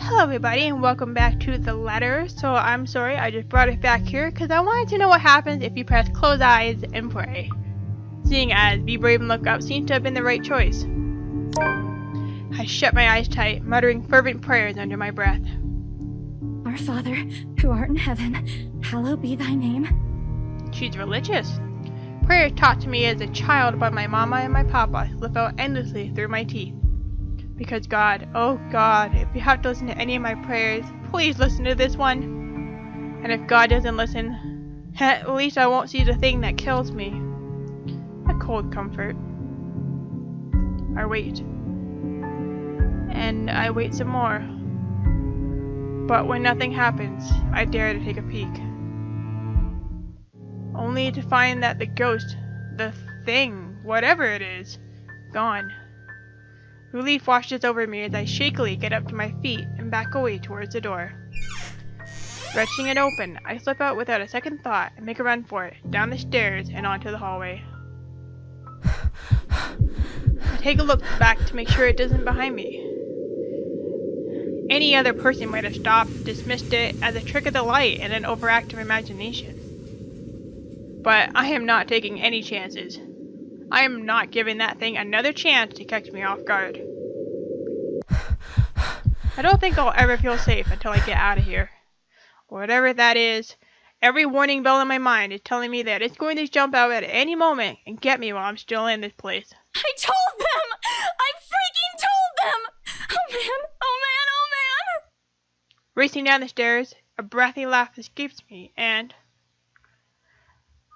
Hello everybody and welcome back to the letter. So I'm sorry I just brought it back here because I wanted to know what happens if you press close eyes and pray. Seeing as be brave and look up seems to have been the right choice. I shut my eyes tight, muttering fervent prayers under my breath. Our Father, who art in heaven, hallowed be thy name. She's religious. Prayer taught to me as a child by my mama and my papa slip out endlessly through my teeth. Because God, oh God, if you have to listen to any of my prayers, please listen to this one. And if God doesn't listen, at least I won't see the thing that kills me. A cold comfort. I wait. And I wait some more. But when nothing happens, I dare to take a peek. Only to find that the ghost, the thing, whatever it is, gone. Relief washes over me as I shakily get up to my feet and back away towards the door. Wrenching it open, I slip out without a second thought and make a run for it, down the stairs and onto the hallway. I take a look back to make sure it isn't behind me. Any other person might have stopped, dismissed it as a trick of the light and an overactive imagination. But I am not taking any chances. I am not giving that thing another chance to catch me off guard. I don't think I'll ever feel safe until I get out of here. Whatever that is, every warning bell in my mind is telling me that it's going to jump out at any moment and get me while I'm still in this place. I told them! I freaking told them! Oh man, oh man, oh man! Racing down the stairs, a breathy laugh escapes me, and...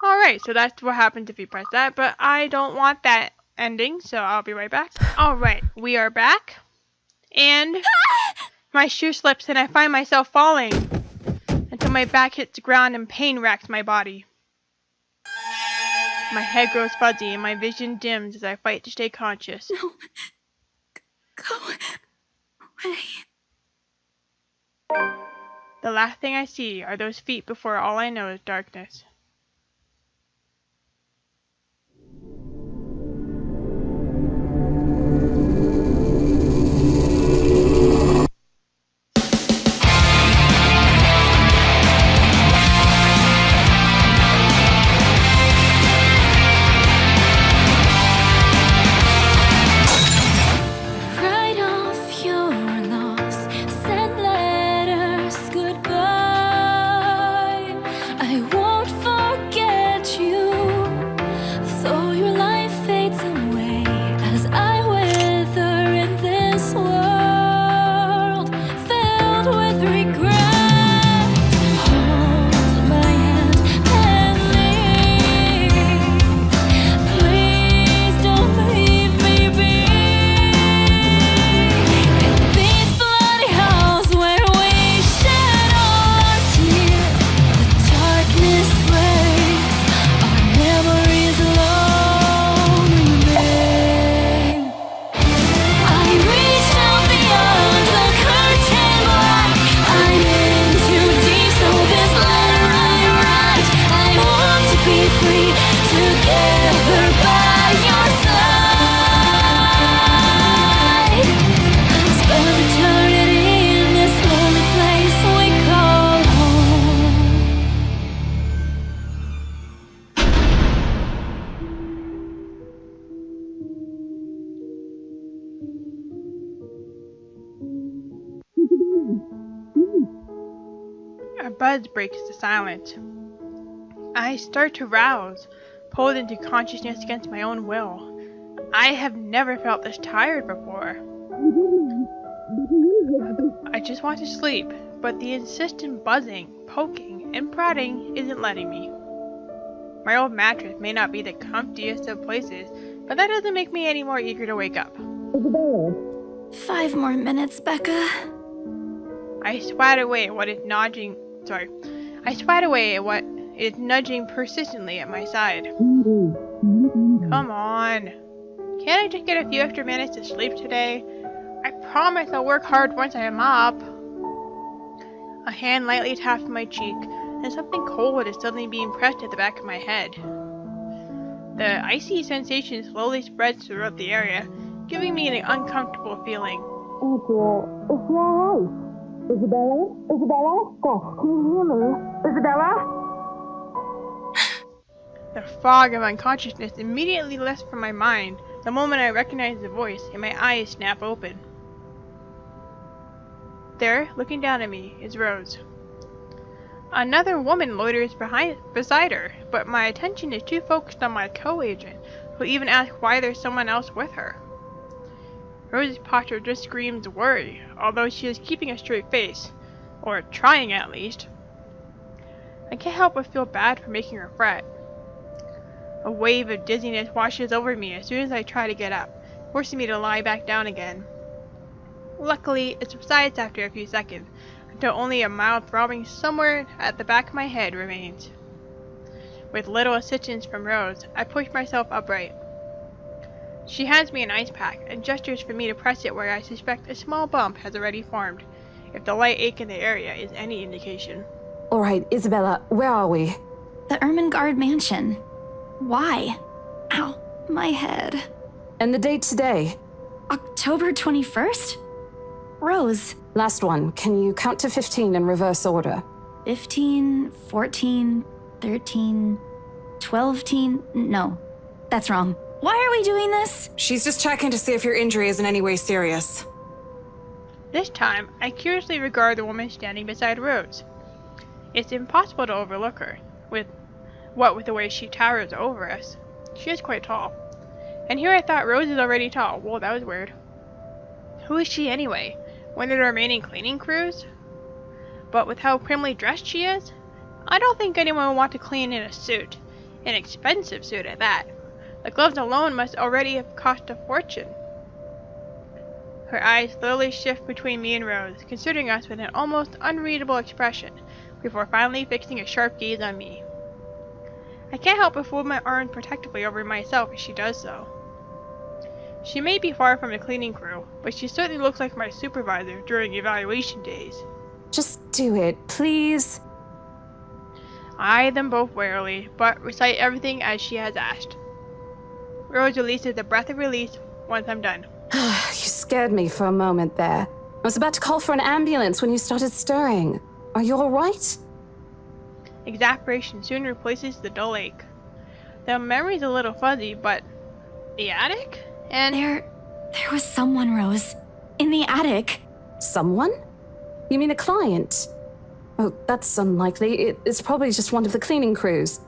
Alright, so that's what happens if you press that, but I don't want that ending, so I'll be right back. Alright, we are back, and my shoe slips and I find myself falling until my back hits the ground and pain racks my body. My head grows fuzzy and my vision dims as I fight to stay conscious. No. Go away. The last thing I see are those feet before all I know is darkness. A buzz breaks the silence. I start to rouse, pulled into consciousness against my own will. I have never felt this tired before. I just want to sleep, but the insistent buzzing, poking, and prodding isn't letting me. My old mattress may not be the comfiest of places, but that doesn't make me any more eager to wake up. 5 more minutes, Becca. I swat away at what is nudging persistently at my side. Come on. Can't I just get a few extra minutes to sleep today? I promise I'll work hard once I am up. A hand lightly taps my cheek, and something cold is suddenly being pressed at the back of my head. The icy sensation slowly spreads throughout the area, giving me an uncomfortable feeling. April, is she alright? Isabella? Isabella? Gosh, can you hear me? Isabella? The fog of unconsciousness immediately lifts from my mind the moment I recognize the voice and my eyes snap open. There, looking down at me, is Rose. Another woman loiters beside her, but my attention is too focused on my co-agent, who even asks why there's someone else with her. Rose's posture just screams worry, although she is keeping a straight face, or trying at least. I can't help but feel bad for making her fret. A wave of dizziness washes over me as soon as I try to get up, forcing me to lie back down again. Luckily, it subsides after a few seconds, until only a mild throbbing somewhere at the back of my head remains. With little assistance from Rose, I push myself upright. She hands me an ice pack and gestures for me to press it where I suspect a small bump has already formed, if the light ache in the area is any indication. All right, Isabella, where are we? The Ermengarde mansion. Why? Ow, my head. And the date today? October 21st? Rose. Last one. Can you count to 15 in reverse order? 15, 14, 13, 12, no, that's wrong. Why are we doing this? She's just checking to see if your injury is in any way serious. This time, I curiously regard the woman standing beside Rose. It's impossible to overlook her, with the way she towers over us. She is quite tall. And here I thought Rose is already tall. Whoa, that was weird. Who is she anyway? One of the remaining cleaning crews? But with how primly dressed she is, I don't think anyone would want to clean in a suit. An expensive suit at that. The gloves alone must already have cost a fortune. Her eyes slowly shift between me and Rose, considering us with an almost unreadable expression, before finally fixing a sharp gaze on me. I can't help but fold my arms protectively over myself as she does so. She may be far from the cleaning crew, but she certainly looks like my supervisor during evaluation days. Just do it, please. I eye them both warily, but recite everything as she has asked. Rose releases a breath of release once I'm done. You scared me for a moment there. I was about to call for an ambulance when you started stirring. Are you all right? Exasperation soon replaces the dull ache. The memory's a little fuzzy, but the attic? And There was someone, Rose. In the attic. Someone? You mean a client? Oh, that's unlikely. It's probably just one of the cleaning crews.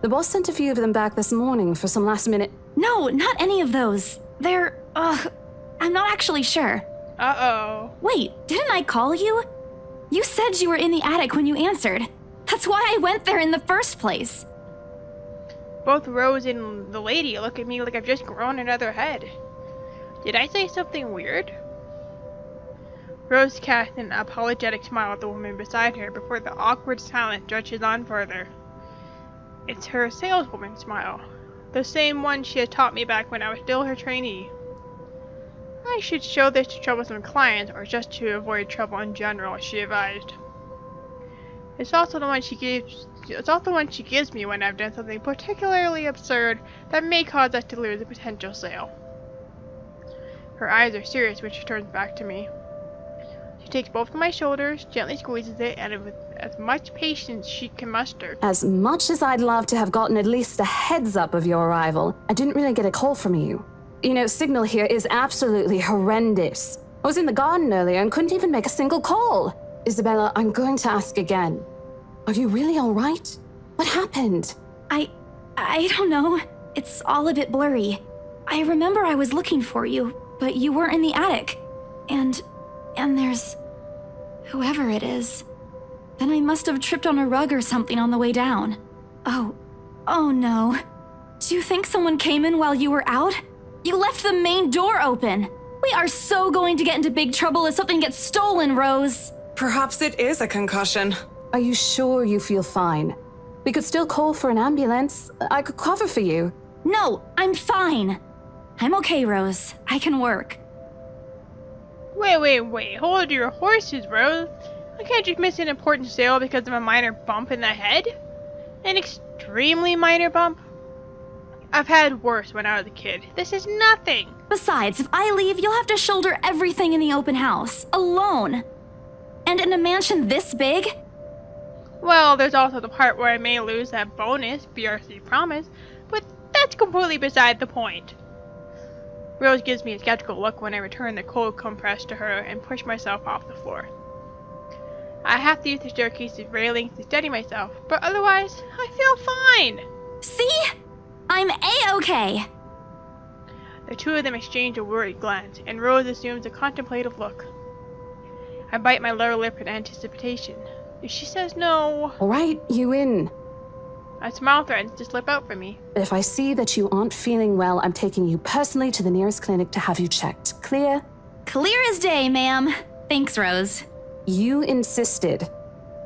The boss sent a few of them back this morning for some last-minute... No, not any of those. I'm not actually sure. Uh-oh. Wait, didn't I call you? You said you were in the attic when you answered. That's why I went there in the first place. Both Rose and the lady look at me like I've just grown another head. Did I say something weird? Rose cast an apologetic smile at the woman beside her before the awkward silence stretches on further. It's her saleswoman smile, the same one she had taught me back when I was still her trainee. I should show this to troublesome clients or just to avoid trouble in general, she advised. It's also the one she gives me when I've done something particularly absurd that may cause us to lose a potential sale. Her eyes are serious when she turns back to me. She takes both of my shoulders, gently squeezes it, and with as much patience she can muster. As much as I'd love to have gotten at least a heads up of your arrival, I didn't really get a call from you. You know, signal here is absolutely horrendous. I was in the garden earlier and couldn't even make a single call. Isabella, I'm going to ask again. Are you really all right? What happened? I don't know. It's all a bit blurry. I remember I was looking for you, but you weren't in the attic. And there's... whoever it is. Then I must have tripped on a rug or something on the way down. Oh no. Do you think someone came in while you were out? You left the main door open. We are so going to get into big trouble if something gets stolen, Rose. Perhaps it is a concussion. Are you sure you feel fine? We could still call for an ambulance. I could cover for you. No, I'm fine. I'm okay, Rose. I can work. Wait. Hold your horses, Rose. I can't just miss an important sale because of a minor bump in the head. An extremely minor bump. I've had worse when I was a kid. This is nothing. Besides, if I leave, you'll have to shoulder everything in the open house, alone. And in a mansion this big? Well, there's also the part where I may lose that bonus, BRC promise, but that's completely beside the point. Rose gives me a skeptical look when I return the cold compress to her and push myself off the floor. I have to use the staircase's railings to steady myself, but otherwise, I feel fine. See? I'm A-okay. The two of them exchange a worried glance, and Rose assumes a contemplative look. I bite my lower lip in anticipation. If she says no... All right, you in. A smile threatens to slip out from me. If I see that you aren't feeling well, I'm taking you personally to the nearest clinic to have you checked. Clear? Clear as day, ma'am. Thanks, Rose. You insisted.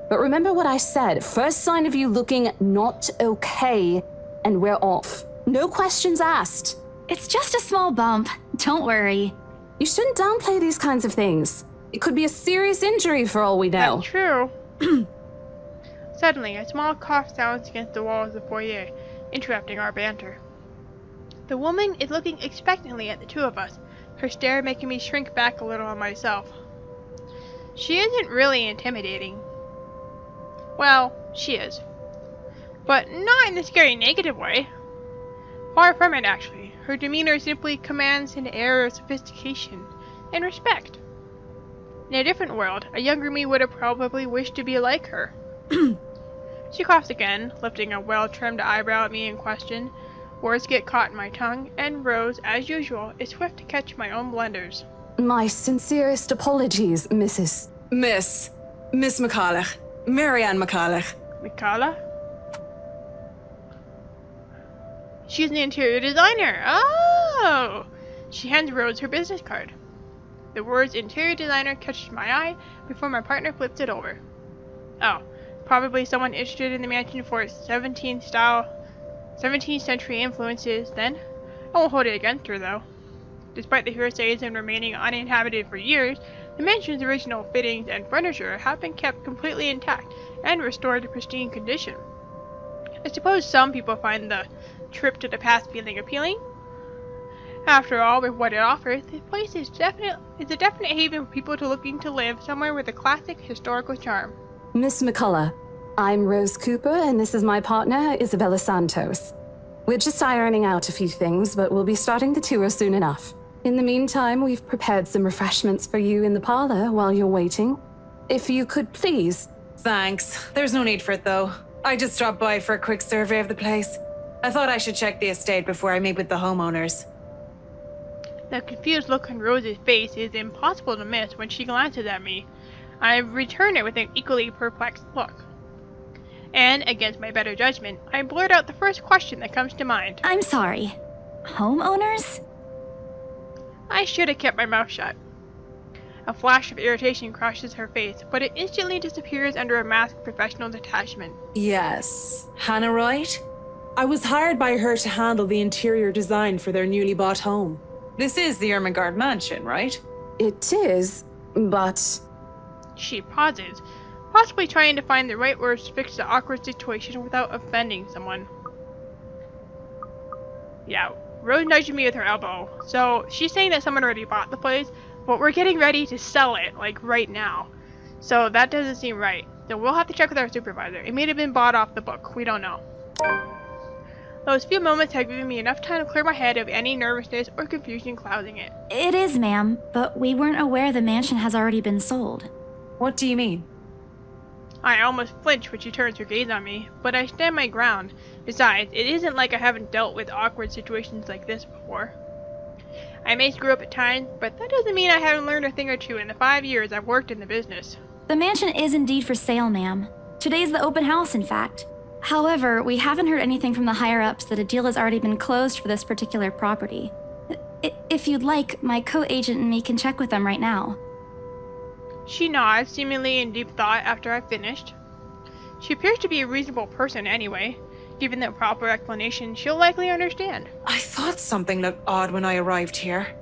But remember what I said. First sign of you looking not okay, and we're off. No questions asked. It's just a small bump. Don't worry. You shouldn't downplay these kinds of things. It could be a serious injury for all we know. That's true. Suddenly, a small cough sounds against the wall of the foyer, interrupting our banter. The woman is looking expectantly at the two of us, her stare making me shrink back a little on myself. She isn't really intimidating. Well, she is. But not in the scary negative way. Far from it, actually. Her demeanor simply commands an air of sophistication and respect. In a different world, a younger me would have probably wished to be like her. She coughs again, lifting a well-trimmed eyebrow at me in question. Words get caught in my tongue, and Rose, as usual, is swift to catch my own blunders. My sincerest apologies, Mrs. Miss McCulloch. Marianne McCulloch. Mikala? She's an interior designer. Oh! She hands Rose her business card. The words interior designer catches my eye before my partner flips it over. Oh, probably someone interested in the mansion for its 17th century influences then. I won't hold it against her though. Despite the hearsays and remaining uninhabited for years, the mansion's original fittings and furniture have been kept completely intact and restored to pristine condition. I suppose some people find the trip to the past feeling appealing. After all, with what it offers, this place is a definite haven for people looking to live somewhere with a classic historical charm. Miss McCullough, I'm Rose Cooper, and this is my partner, Isabella Santos. We're just ironing out a few things, but we'll be starting the tour soon enough. In the meantime, we've prepared some refreshments for you in the parlor while you're waiting. If you could please... Thanks. There's no need for it, though. I just dropped by for a quick survey of the place. I thought I should check the estate before I meet with the homeowners. The confused look on Rose's face is impossible to miss when she glances at me. I return it with an equally perplexed look. And, against my better judgment, I blurt out the first question that comes to mind. I'm sorry. Homeowners? I should have kept my mouth shut. A flash of irritation crosses her face, but it instantly disappears under a mask of professional detachment. Yes. Hannah Wright? I was hired by her to handle the interior design for their newly bought home. This is the Ermengarde mansion, right? It is, but... She pauses, possibly trying to find the right words to fix the awkward situation without offending someone. Yeah, Rose nudged me with her elbow. So, she's saying that someone already bought the place, but we're getting ready to sell it, like, right now. So, that doesn't seem right. So, we'll have to check with our supervisor. It may have been bought off the book. We don't know. Those few moments have given me enough time to clear my head of any nervousness or confusion clouding it. It is, ma'am, but we weren't aware the mansion has already been sold. What do you mean? I almost flinch when she turns her gaze on me, but I stand my ground. Besides, it isn't like I haven't dealt with awkward situations like this before. I may screw up at times, but that doesn't mean I haven't learned a thing or two in the 5 years I've worked in the business. The mansion is indeed for sale, ma'am. Today's the open house, in fact. However, we haven't heard anything from the higher-ups that a deal has already been closed for this particular property. If you'd like, my co-agent and me can check with them right now. She nods, seemingly in deep thought after I've finished. She appears to be a reasonable person anyway. Given the proper explanation, she'll likely understand. I thought something looked odd when I arrived here.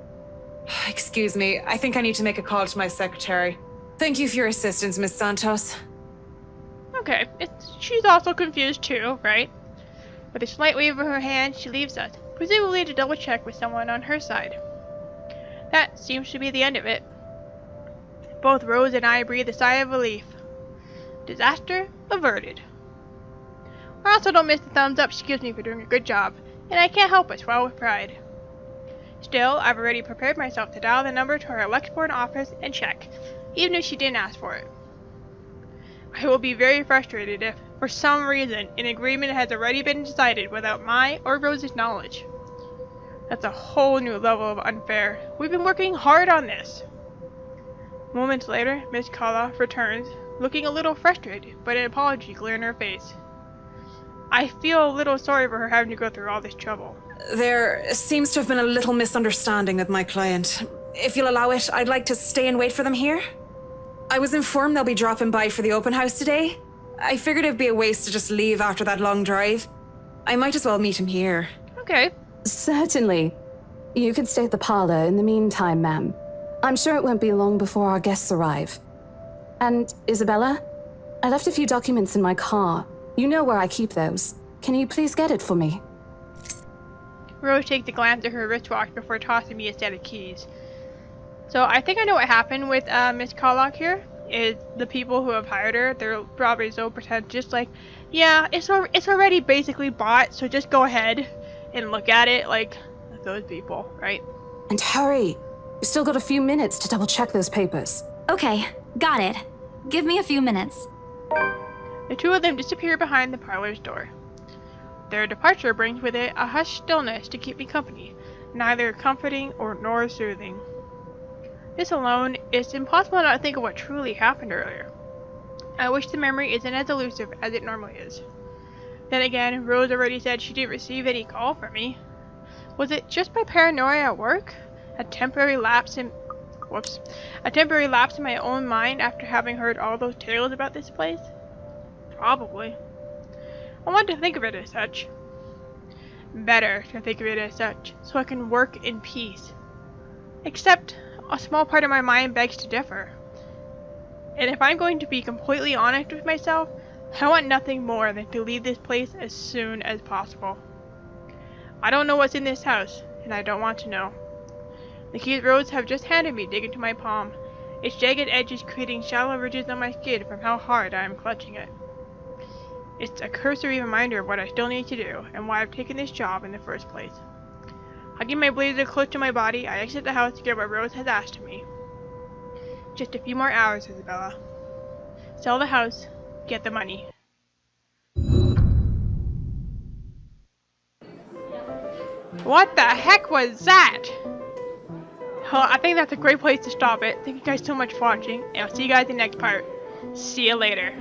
Excuse me, I think I need to make a call to my secretary. Thank you for your assistance, Miss Santos. Okay, she's also confused too, right? With a slight wave of her hand, she leaves us, presumably to double check with someone on her side. That seems to be the end of it. Both Rose and I breathed a sigh of relief. Disaster averted. I also don't miss the thumbs up she gives me for doing a good job, and I can't help but swell with pride. Still, I've already prepared myself to dial the number to her Lexborn office and check, even if she didn't ask for it. I will be very frustrated if, for some reason, an agreement has already been decided without my or Rose's knowledge. That's a whole new level of unfair. We've been working hard on this. Moments later, Miss Koloff returns, looking a little frustrated, but an apology clear in her face. I feel a little sorry for her having to go through all this trouble. There seems to have been a little misunderstanding with my client. If you'll allow it, I'd like to stay and wait for them here. I was informed they'll be dropping by for the open house today. I figured it'd be a waste to just leave after that long drive. I might as well meet him here. Okay. Certainly. You could stay at the parlor in the meantime, ma'am. I'm sure it won't be long before our guests arrive. And, Isabella? I left a few documents in my car. You know where I keep those. Can you please get it for me? Rose takes a glance at her wristwatch before tossing me a set of keys. So I think I know what happened with Miss Koloff here. Is the people who have hired her, they're probably so pretentious, like, yeah, it's already basically bought, so just go ahead and look at it, like those people, right? And hurry! We've still got a few minutes to double check those papers. Okay, got it. Give me a few minutes. The two of them disappear behind the parlor's door. Their departure brings with it a hushed stillness to keep me company, neither comforting nor soothing. This alone, it's impossible not to think of what truly happened earlier. I wish the memory isn't as elusive as it normally is. Then again, Rose already said she didn't receive any call from me. Was it just my paranoia at work? A temporary lapse in my own mind after having heard all those tales about this place? Probably. I want to think of it as such. Better to think of it as such, so I can work in peace. Except, a small part of my mind begs to differ. And if I'm going to be completely honest with myself, I want nothing more than to leave this place as soon as possible. I don't know what's in this house, and I don't want to know. The keys Rose have just handed me dig into my palm, its jagged edges creating shallow ridges on my skin from how hard I am clutching it. It's a cursory reminder of what I still need to do, and why I've taken this job in the first place. Hugging my blazer close to my body, I exit the house to get what Rose has asked of me. Just a few more hours, Isabella. Sell the house, get the money. What the heck was that? Well, I think that's a great place to stop it. Thank you guys so much for watching, and I'll see you guys in the next part. See you later.